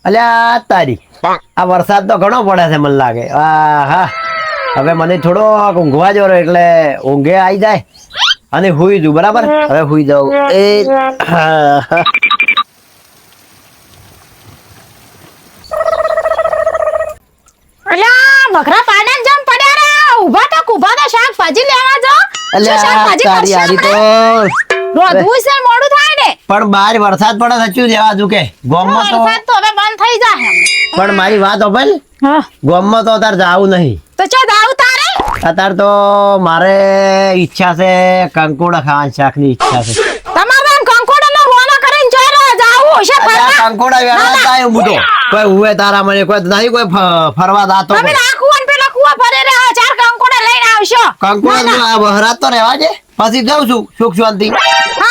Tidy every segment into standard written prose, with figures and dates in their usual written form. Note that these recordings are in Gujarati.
અલ્યા તારી આ વરસાદ તો ઘણો પડે છે મને લાગે. હા હવે મને થોડો ઊંઘવા જો એટલે ઊંઘે આવી જાય અને હુઈ જઉં. બરાબર હવે હુઈ જાઉં. બકરા પાડા જમ પડ્યા રે ઉભા તો કુભા તો શાકભાજી લેવા જો. અલ્યા તારી આરી તો રોધવું છે મોડું થાય ને. પણ બહાર વરસાદ પડે સચ્યું જેવા તું કે ગોમમાં તો વરસાદ તો હવે બંધ થઈ જાય. પણ મારી વાત હોભલ ગોમમાં તો અત્યારે જાવું નહીં. તો ચો જાવ તારે અત્યારે તો મારે ઈચ્છા છે કંકોડા ખાવાની શાકની ઈચ્છા છે. તમારે એમ કંકોડા નો રોના કરીને ચાલો જાવું છે ફરવા. કંકોડા વેણવા જાય હું તો કોઈ હુએ તારા મને કોઈ નહીં કોઈ ફરવા દાતો તમે આખું અને પેલા કુવા ભરે રે ચાર કંકોડા લઈને આવશો. કંકોડા આ વહરાત તો રહેવા દે પછી જાઉં છું સુખ શાંતિ.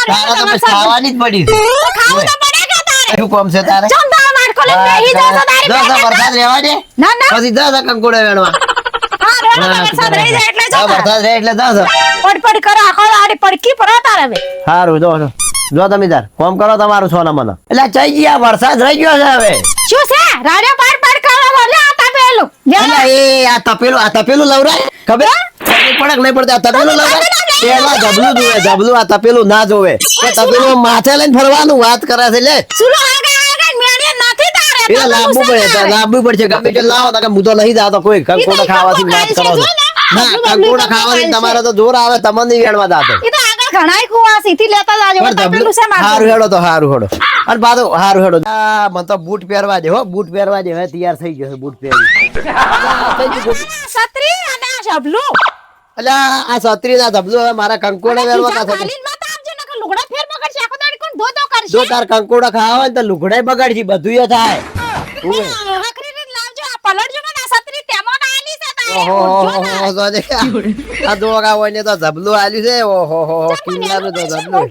તારા તો ખાવાની જ પડી છે. ખાવું તો પડે કે તારે શું કામ છે તારે? ચંદા નાટકો લઈને બેહી જાવ તો તારી દસ વરસાદ રહેવા દે ના ના પછી દસ કંકોડા વેણવા. વરસાદ રહી જાય એટલે જો વરસાદ રહે એટલે દસ પડપડ કરો આખો આડી પડકી પર તારે હવે. સારું જો તમે તાર કોમ કરો તમારું સોના મને. એટલે ચઈ ગયા વરસાદ રહી ગયો છે હવે. શું છે રાડ્યો પાડ કરવા બોલે આ તપેલું એટલે એ આ તપેલું લવરાય ખબર પડક નહીં પડતી. આ તપેલું લવરાય પેલા જબલું આ તપેલું ના જોવે. એ તપેલું માથે લઈને ફરવાનું વાત કરે છે. લે સુલો આગળ મેણી નથી તારે પેલા લાંબુ પડશે ગમે તે લાવો તો હું તો નહીં જાતો કોઈ કંકોડા ખાવાથી વાત કરો છો. ના કંકોડા ખાવાથી તમારે તો જોર આવે તમને નહીં વેણવા જાતો. ઈ તો આગળ ઘણાય કુવા સીધી લેતા જાજો તપેલું છે મારું. હારું હેડો તો હારું હેડો અને પાછો હારું હેડો. આ મને તો બૂટ પહેરવા દે હો બૂટ પહેરવા દે. હવે તૈયાર થઈ ગયો છે બૂટ પહેરી. છત્રી અને આ શબલું એટલે આ છત્રી ના ધબલું હવે મારા કંકોડા વેરવા કા ખાલી મત આપજો નકર લુગડા ફેર બગડશે આખો દાડી કોણ ધોતો કરશે. જો તાર કંકોડા ખાવા હોય ને તો લુગડાય બગાડજી બધું એ થાય. હકરી ને લાવજો આ પલટજો ને આ છત્રી તેમાં ના આલી છે તારે. આ દોગા હોય ને તો ધબલું આલ્યું છે. ઓહો કિલ્લાનું તો ધબલું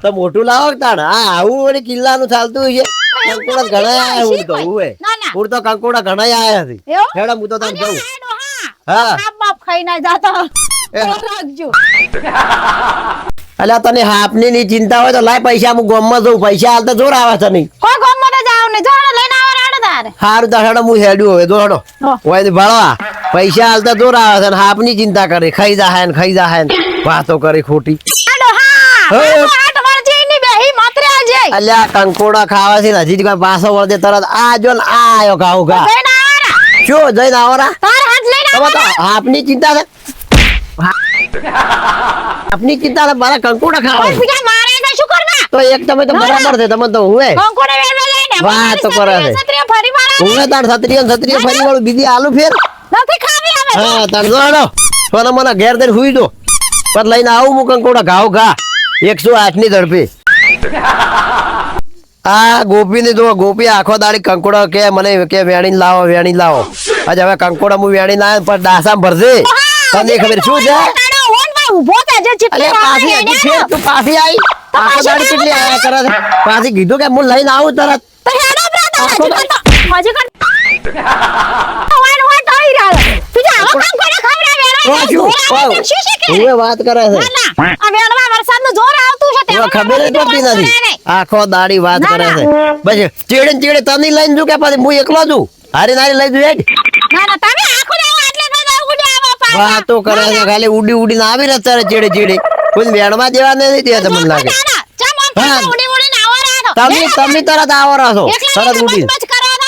તો મોટું લાવો તાણ. હા આવું વળી કિલ્લાનું ચાલતું હોય છે. કંકોડા ઘણા આયા હું તો હું તો કંકોડા ઘણા આયા છે. હેડા હું તો તને કહું હા બાપ ખાઈ ના જાતો રાખજો. અલ્યા તને હાપની ની ચિંતા હોય તો લાય પૈસા હું ગોમમાં જઉં. પૈસા હાલ તો જોર આવે છે નહીં. કોઈ ગોમ માં જાવ ને જોડે લઈને આવો રાડો તારે. હારું તો હેડો હું હેડ્યું હવે જો હેડો ઓય ભળવા પૈસા હાલ તો જોર આવે છે ને હાપની ચિંતા કરે ખાઈ જાહે ને વાતો કરે ખોટી. અલ્યા કંકોડા ખાવાથી હજી કોઈ પાછો વળે તરત આ જો ને આ આયો ઘાવ ઘા શું જઈને આવરા આપની ચિંતા છે. આપની ચિંતા મારા કંકોડા ખાવા તો એક તમે તો બરાબર છે. તમે તો હુએ વાત તો કરે છે હુએ તાર છત્રીઓ ફરી વાળું બીજી આલુ ફેર હા તાર જો હેડો સોના મને ઘેર દઈને હુઈ દો પર લઈને આવું હું કંકોડા ઘાવ ઘા 108 ની ઝડપે. આ ગોપી ને જો ગોપી આખો દાડી કંકોડા કે મને કે વેણી લાવો આજે હવે કંકોડા હું વેણી લાવે પણ ડાસા ભરશે. તને ખબર શું છે પાછી આવી આખો દાડી કેટલી આયા કરે છે. પાછી કીધું કે હું લઈને આવું તરત વાત કરે છે. ખબર જ પડતી નથી આખો દાડી વાત કરે છે. બસ ચીડે તને લઈને જુ કે પછી હું એકલો છું હારી નારી લઈ જુ વાતો કરે છે ખાલી ઉડી આવી રહ્યા તારે ચીડે કોઈ વેણમાં જેવા નથી ત્યાં તમને લાગે. તમે તરત આવો છો તરત ઉડી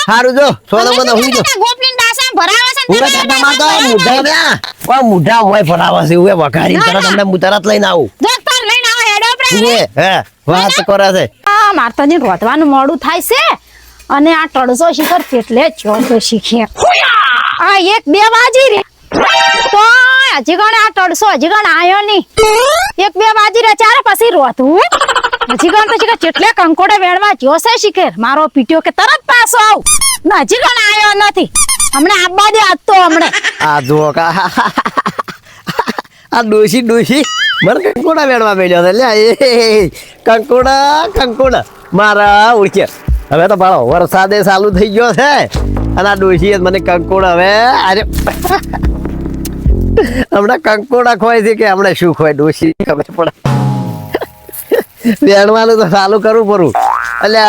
સારું જો સોનો મને હુઈ જો મુઢા હોય ફરાવા છે વઘારી તરત અમને હું તરત લઈને આવું. વાત કરે છે મારતાજી રોધવાનું મોડું થાય છે અને આ ટળસો શિખર કેટલે ચોથો શીખે આ 1-2 વાજી રે તો હજી ગણે આ ટળસો હજી ગણ આયો નહીં. 1-2 વાજી રે ચારે પછી રોધવું હજી ગણ તો કેટલે કંકોડા વેણવા જોશે શિખર મારો પીટ્યો કે તરત પાછો આવ ના હજી ગણ આયો નથી. હમણાં આબા દે આજ તો હમણે આ જો આ ડોશી મને કંકોડા વેણવા મેલ્યો છે. લે કંકોડા મારા ઉડકે હવે તો ભાડો વરસાદે ચાલુ થઈ ગયો છે અને આ ડોશી મને કંકોડા હવે આજે હમણાં કંકોડા ખોય છે કે હમણાં શું ખોય ડોશી ખબર પડે. વેણવાનું તો ચાલુ કરવું પડું. એટલે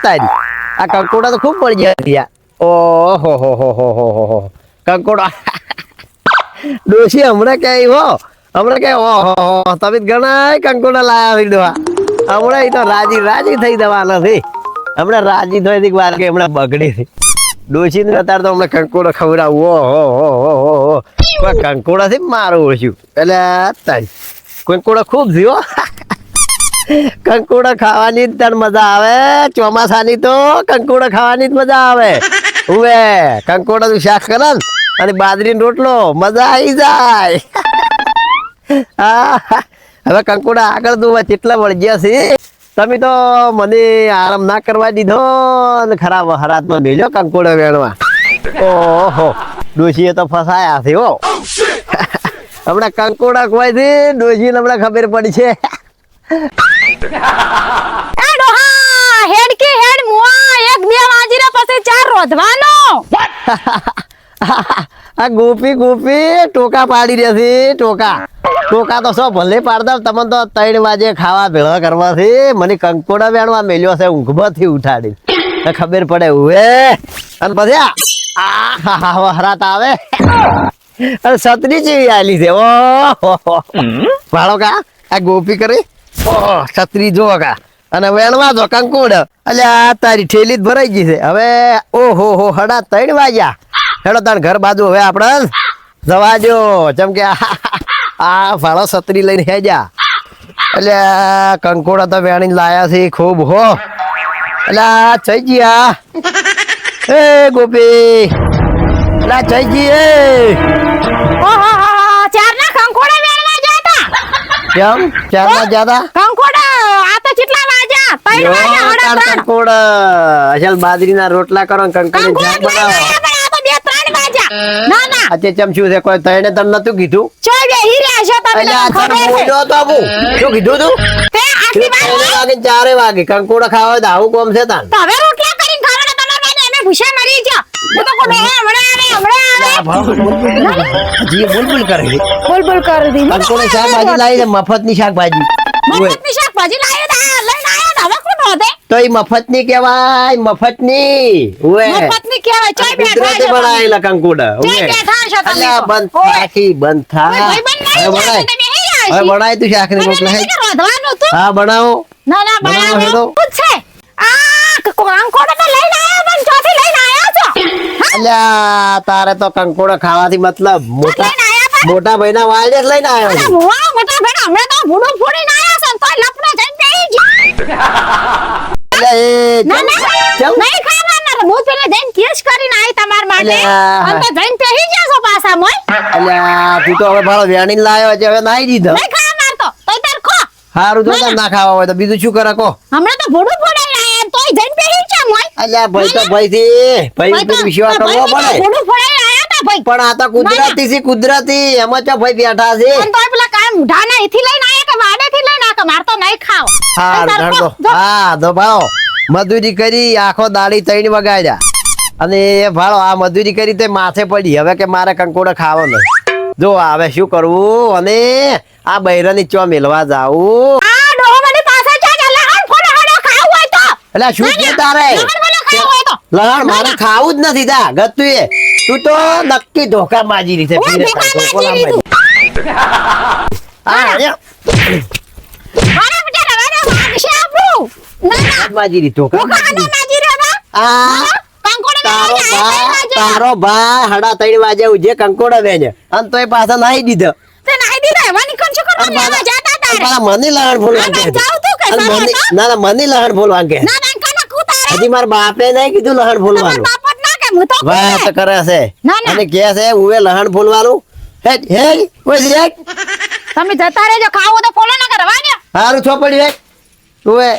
તારી આ કંકોડા તો ખૂબ પડી ગયા. ઓહો હો હો હો હો હો કંકોડા ડોશી હમણાં ક્યાંય હમણાં ક્યાંય ઓહો તમે ઘણા કંકોડા લાયા ડોહા. હમણાં એ તો રાજી થઈ જવાના છે. હમણાં રાજી થઈ વાર કે હમણાં બગડી છે. ડોશી ને અત્યારે તો હમણાં કંકોડો ખવડાવું. ઓહો કંકોડા થી મારું ઓળખ્યું એટલે તારી કંકોડા ખૂબ થયો. કંકોડા ખાવાની જ તને મજા આવે. ચોમાસાની તો કંકોડા ખાવાની જ મજા આવે. ઉવે કંકોડા નું શાક કરે અને બાજરીનો રોટલો મજા આવી જાય. હવે કંકોડા આગળ તો કેટલા વળગ્યા છે. તમે તો મને આરામ ના કરવા દીધો ને ખરાબ હરાતમાં મેલ્યો કંકોડા વેણવા. ઓહો ડોશીએ તો ફસાયા છે હો. હમણાં કંકોડા ખવાય છે ડોશીને હમણાં ખબર પડી છે. એ ડોહા હેડ કે હેડ મુઆ 1-2 વાજીને પછી 4 રોધવાનો. આ ગોપી ટોકા પાડી રહ્યા છે. ટોકા તો શું ભલે પાડતા તમને તો 3 વાગે ખાવા ભેળા કરવા છે. મને કંકોડા વેણવા મેલ્યો છે ઊંઘમાંથી ઉઠાડી ખબર પડે ઉવે. અને પછી આ હરાત આવે અને સતરી જેવી આલી છે. ઓહો ભાડો કા આ ગોપી કરી છત્રી જો કા અને વેણવા દો કંકોડ. અલ્યા તારી ઠેલી જ ભરાઈ ગઈ છે. હવે ઓહો હો 3:30 વાગ્યા. હેડો તાર ઘર બાજુ હવે આપણે જવા દો. જેમ કે આ ભાડો છત્રી લઈને હેજા. એટલે કંકોડા તો વેણી લાયા છે ખૂબ હો. એટલે થઈ ગયા એ ગોપી એટલે થઈ ગઈ એ. ઓહો 4 ના કંકોડા વેણવા જતા. કેમ 4 ના જ્યાદા કંકોડા આ તો કેટલા વાગ્યા? 3 વાગ્યા. કંકોડા અસલ બાજરીના રોટલા કરો કંકોડા શાક બનાવો. ના ના આજે ચમચું છે કોઈ તને તને નતું કીધું. ચોય બેહી રહ્યા છો તમે. અલ્યા તને બોલ્યો તો આવું શું કીધું તું? તે આટલી વાર 4 વાગે કંકોડા ખાવા હોય તો આવું કોમ છે તાન. તો હવે રોટલા કરીને ખાવાના તમારે મને અમે ભૂસા મરી ગયા. તો કોડો હમણાં જી બોલ કરે છે. બોલ કરી દી. કંકોડા શાકભાજી લાવી છે મફતની શાકભાજી. મફતની શાકભાજી લાવ્યો લઈને આવ્યો હવે કોણ હોતે? તો એ મફતની કહેવાય મફતની. ઓએ મફતની કહેવાય. ચોય બેઠા કુદરતી છો. બનાવેલા કંકોડા. ચોય બેઠા છો તમે. અલ્યા બંધ થા. ભાઈ બંધ નહીં બનાય તમે બેહી રહ્યા હવે છો. બનાય તું શાક ને રોટલા હે. રોધવાનું તું. હા બનાવો. ના ના બનાવો બનાવો હેડો. શું છે આ કંકોડા તો લઈને આવ્યો પણ ચોથી લઈને આવ્યો છો. અલ્યા તારે તો કંકોડા ખાવાથી મતલબ મોટા લઈને આવ્યા પણ મોટા ભાઈના વાળે જ લઈને આવ્યો અરે છું. મુઆ મોટા ભેડા હમણાં તો ભૂડું ફોડીને આવ્યા છે તો લપડા જઈને બેહી ગયા. અલ્યા એ ના ના ચમ નહીં ખાવાના હું પેલા જઈને કેસ કરીને આવી તમાર માટે અલ્યા. અને તો જઈને બેહી ગયા છો પાછા મોય અલ્યા તું તો હવે ભાળો વેણીને લાયો છે હવે નાઈ દીધો. નહીં ખાવાના તો તાર ખો હારું તો તને ના ખાવા હોય તો બીજું શું કરે કો. હમણાં તો ભૂડું ફોડાઈને આવ્યા તોય જઈને બેહી ગયા મોય અલ્યા ભાઈ તો ભાઈ થી ભાઈ ઉપર વિશ્વાસ કરવો પડે. ભૂડું ફોડાઈને આવ્યા તા ભાઈ પણ આ તો કુદરતી છે કુદરતી એમાં તો ભાઈ બેઠા છે. અને તોય પેલા કામ ઢાના એથી લઈને આવ્યા કે વાડેથી લઈને આવ્યા કે માર તો નહીં ખાવ હા ધરતો હા તો ભાળો મજૂરી કરી આખો દાડી 3 વગાડ્યા અને એ ભાળો આ મજૂરી કરી તે માથે પડી હવે કે મારે કંકોડા ખાવા નહીં. જો હવે શું કરવું અને આ બૈરાની ચો મેલવા જાવું. આ ડોહો મને પાછા ચા ચાલે હણ ફોડો હડો ખાવું હોય તો એટલે શું છે તારે લહણ મને ખાવું હોય તો લહણ મારે ખાવું જ નથી તા ગતું એ તું તો નક્કી ધોકા માજી રીતે ઓય ધોકા માજી લીધું. હા અહીંયા મારા બેટા રવાના વાગશે આપણું ના ના માજી રીતે ધોકા ધોકા માજી રેવા આ તારો ભા 3:30 વાગે ઉજે કંકોડા વેજે અને તોય પાછા નાઈ દીધો. તે નાઈ દીધા એવાની કોણ છોકરો અને લેવા જાતા તારે મને લહણ ફોલવા કે જાવ તું કે અને સારો મને- ના ના મને લહણ ફોલવા કે ના ના કના કુતારે હજી મારા બાપે નહીં કીધું લહણ ફોલવાનું. બાપટ ના કે હું તો વાત કરે છે ના, ના. અને કે છે હું લહણ ફોલવાનું હેડ હેડ ઓય હેડ તમે જતા રહેજો ખાવું તો ફોલો ના કરવા દે હારું છોપડી હેડ ઓય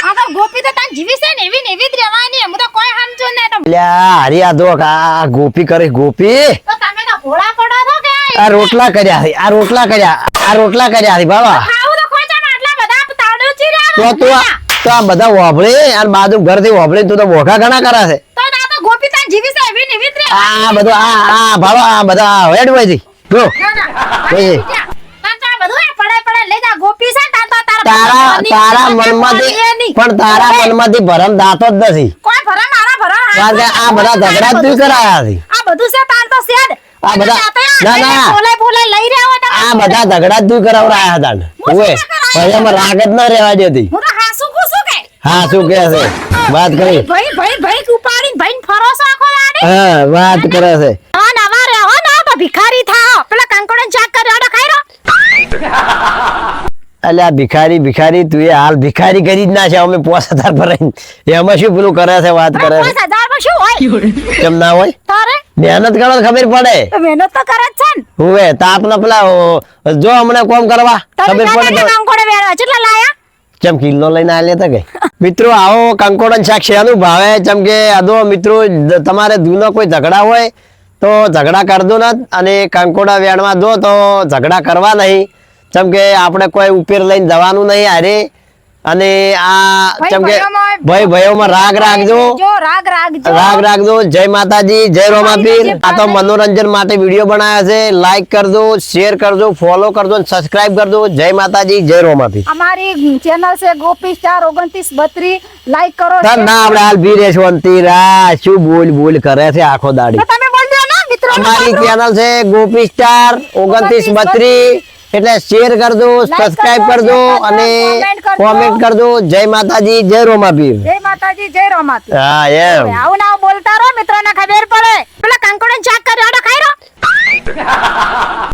આ તો ગોપી તો તાન જીવી છે ને એવી જ રહેવાની હું તો કોઈ સમજો ને તો લ્યા હરિયા દો આ ગોપી કરે ગોપી તમે તો ભોળા પડો છો કે આ રોટલા કર્યા છે આ રોટલા કર્યા છે બાબા ખાવું તો કોઈ જાણ આટલા બધા તાળો તો ચીર્યા તું તો આ બધા વાપરે અને બાજુ ઘરથી વાપરે તું તો મોઢા ઘણા કરે છે તો આ તો ગોપી તાન જીવી છે એવી જ રહેવાની આ બધું આ ભાડો આ બધા હેડ હોય છે જો ના ના ઓય. તાન તો આ બધું પડે લઈ જા ગોપી છે તાન તો તાર તારા મનમાંથી ભરમ દાતો જ નથી. કોઈ ભરા મારા ભરા કારણ કે આ બધા ઝઘડા જ તું કરાયા છે. આ બધું છે તાર તો શેડ આ બધા ના બોલે લઈ રહ્યા હોય આ બધા ઝઘડા જ તું કરાવરાયા હતા ને. ઓએ પછી એમાં રાગ જ ના રહેવા દેતી. હું તો હાસુ કુસુ કે હા શું કહે છે વાત કરી. ભાઈ ઉપાડીને ભાઈને ફરોસો આખો આડે હા વાત કરે છે. હા નવા રહો ના તો ભિખારી થાઓ પેલા કંકોડન ચાક કર્યો ખાઈ રો અલ્યા ભિખારી તું એ હાલ ભિખારી કરી જ ના છે. અમે 5000 ભરાઈને એમાં શું પેલું કરે છે વાત કરે છે. 5000 માં શું હોય કેમ ના હોય તારે મહેનત કરો તો ખબર પડે. તો મહેનત તો કરે જ છે ને હુવે તાપના પેલા જો હમણે કોમ કરવા તમે ખબર પડે તો કંકોડે વેણવા કેટલા લાયા ચમ કિલો લઈને આલે તો કે મિત્રો આવો કંકોડન શાક શેનું ભાવે ચમ કે અદો મિત્રો તમારે દૂનો કોઈ ઝઘડા હોય તો ઝઘડા કરજો ના અને કંકોડા વેણવા દો તો ઝઘડા કરવા નહીં. ચમ કે આપણે કોઈ ઉપેર લઈને જવાનું નહીં હારે અને આ ચમ કે ભાઈ ભાઈઓમાં રાગ રાખજો રાગ રાખજો. જય માતાજી જય રોમાપીર. આ તો મનોરંજન માટે વિડીયો બનાવ્યા છે. લાઈક કરજો શેર કરજો ફોલો કરજો અને સબસ્ક્રાઇબ કરજો. જય માતાજી જય રોમાપીર. અમારી ચેનલ છે ગોપી સ્ટાર 2932 લાઈક કરો ના આપણે હાલ ભી રેશવંતી રા શું બોલ કરે છે આખો દાડી. તમે બોલજો ને મિત્રો અમારી ચેનલ છે ગોપી સ્ટાર 2932 એટલે શેર કરજો સબસ્ક્રાઇબ કરજો અને કોમેન્ટ કરજો. જય માતાજી જય રોમાપીર. જય માતાજી જય રોમાપીર. હા એમ આવું ના બોલતા રહો મિત્રોને ખબર પડે પેલા કંકોડન ચાક કર્યો ખાઈ રો